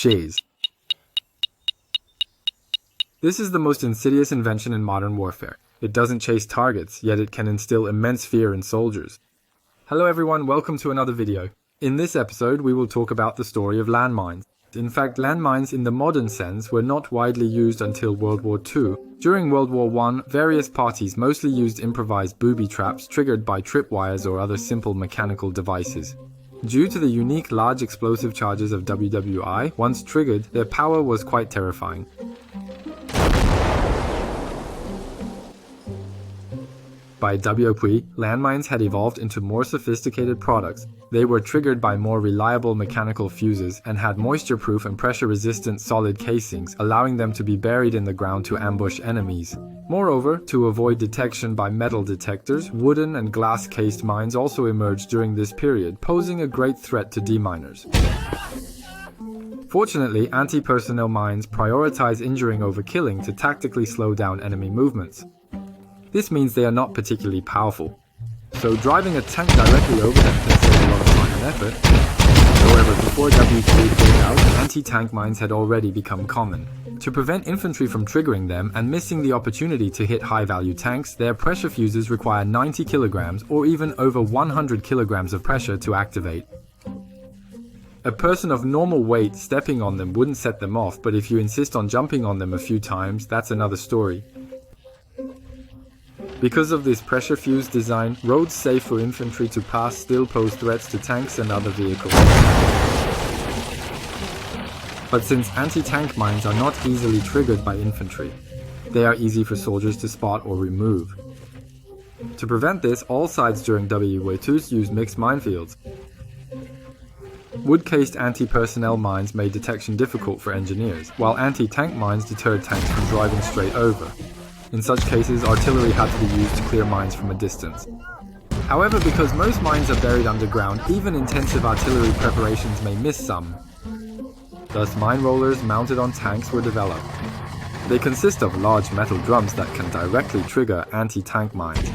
Cheese. This is the most insidious invention in modern warfare. It doesn't chase targets, yet it can instill immense fear in soldiers. Hello everyone, welcome to another video. In this episode, we will talk about the story of landmines. In fact, landmines in the modern sense were not widely used until World War II. During World War I, various parties mostly used improvised booby traps triggered by tripwires or other simple mechanical devices. Due to the unique large explosive charges of WWI, once triggered, their power was quite terrifying. By WOP, landmines had evolved into more sophisticated products. They were triggered by more reliable mechanical fuses and had moisture-proof and pressure-resistant solid casings, allowing them to be buried in the ground to ambush enemies. Moreover, to avoid detection by metal detectors, wooden and glass-cased mines also emerged during this period, posing a great threat to deminers. Fortunately, anti-personnel mines prioritize injuring over killing to tactically slow down enemy movements. This means they are not particularly powerful, so driving a tank directly over them can save a lot of time and effort. However, before W3 came out, anti-tank mines had already become common. To prevent infantry from triggering them and missing the opportunity to hit high-value tanks, their pressure fuses require 90 kilograms or even over 100 kilograms of pressure to activate. A person of normal weight stepping on them wouldn't set them off, but if you insist on jumping on them a few times, that's another story. Because of this pressure fuse design, roads safe for infantry to pass still pose threats to tanks and other vehicles. But since anti-tank mines are not easily triggered by infantry, they are easy for soldiers to spot or remove. To prevent this, all sides during WW2 use mixed minefields. Wood-cased anti-personnel mines made detection difficult for engineers, while anti-tank mines deterred tanks from driving straight over. In such cases, artillery had to be used to clear mines from a distance. However, because most mines are buried underground, even intensive artillery preparations may miss some. Thus, mine rollers mounted on tanks were developed. They consist of large metal drums that can directly trigger anti-tank mines.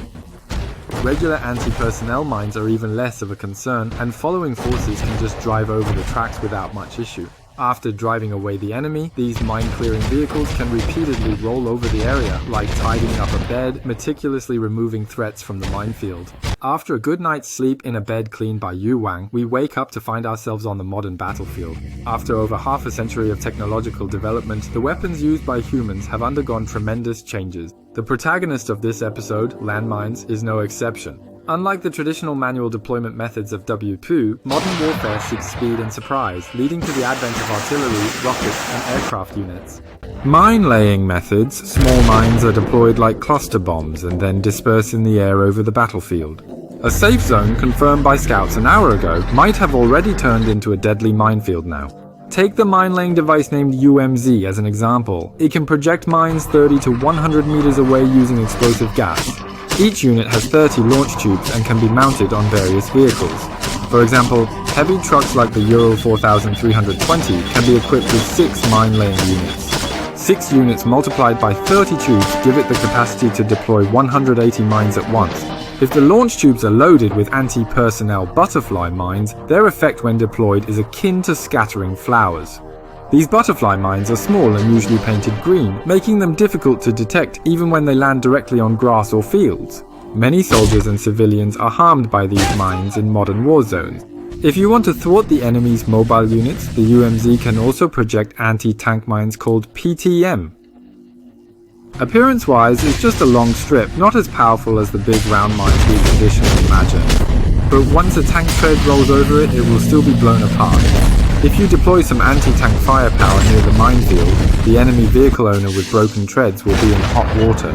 Regular anti-personnel mines are even less of a concern, and following forces can just drive over the tracks without much issue. After driving away the enemy, these mine-clearing vehicles can repeatedly roll over the area, like tidying up a bed, meticulously removing threats from the minefield. After a good night's sleep in a bed cleaned by Yu Wang, we wake up to find ourselves on the modern battlefield. After over half a century of technological development, the weapons used by humans have undergone tremendous changes. The protagonist of this episode, landmines, is no exception. Unlike the traditional manual deployment methods of WP, modern warfare seeks speed and surprise, leading to the advent of artillery, rockets, and aircraft units. Mine-laying methods, small mines are deployed like cluster bombs and then disperse in the air over the battlefield. A safe zone confirmed by scouts an hour ago might have already turned into a deadly minefield now. Take the mine-laying device named UMZ as an example. It can project mines 30 to 100 meters away using explosive gas. Each unit has 30 launch tubes and can be mounted on various vehicles. For example, heavy trucks like the Ural 4320 can be equipped with 6 mine-laying units. 6 units multiplied by 30 tubes give it the capacity to deploy 180 mines at once. If the launch tubes are loaded with anti-personnel butterfly mines, their effect when deployed is akin to scattering flowers. These butterfly mines are small and usually painted green, making them difficult to detect even when they land directly on grass or fields. Many soldiers and civilians are harmed by these mines in modern war zones. If you want to thwart the enemy's mobile units, the UMZ can also project anti-tank mines called PTM. Appearance-wise, it's just a long strip, not as powerful as the big round mines we traditionally imagine. But once a tank tread rolls over it, it will still be blown apart. If you deploy some anti-tank firepower near the minefield, the enemy vehicle owner with broken treads will be in hot water.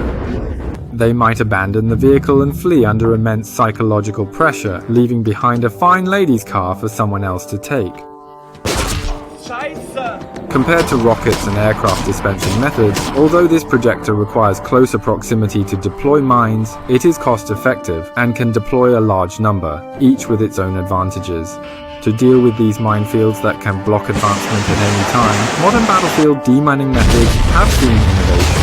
They might abandon the vehicle and flee under immense psychological pressure, leaving behind a fine lady's car for someone else to take. Compared to rockets and aircraft dispensing methods, although this projector requires closer proximity to deploy mines, it is cost-effective and can deploy a large number, each with its own advantages. To deal with these minefields that can block advancement at any time, modern battlefield demining methods have seen innovation.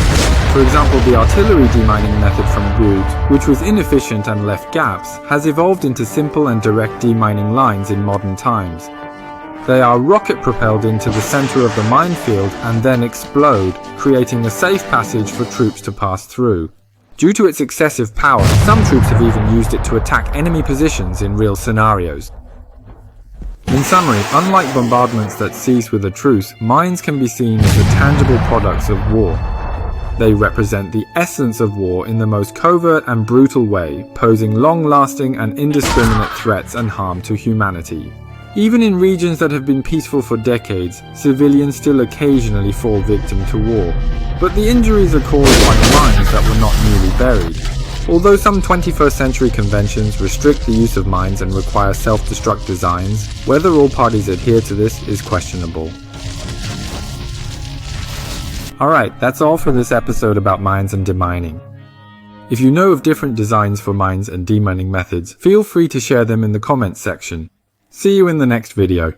For example, the artillery demining method from Wood, which was inefficient and left gaps, has evolved into simple and direct demining lines in modern times. They are rocket-propelled into the center of the minefield and then explode, creating a safe passage for troops to pass through. Due to its excessive power, some troops have even used it to attack enemy positions in real scenarios. In summary, unlike bombardments that cease with a truce, mines can be seen as the tangible products of war. They represent the essence of war in the most covert and brutal way, posing long-lasting and indiscriminate threats and harm to humanity. Even in regions that have been peaceful for decades, civilians still occasionally fall victim to war. But the injuries are caused by mines that were not newly buried. Although some 21st century conventions restrict the use of mines and require self-destruct designs, whether all parties adhere to this is questionable. Alright, that's all for this episode about mines and demining. If you know of different designs for mines and demining methods, feel free to share them in the comments section. See you in the next video.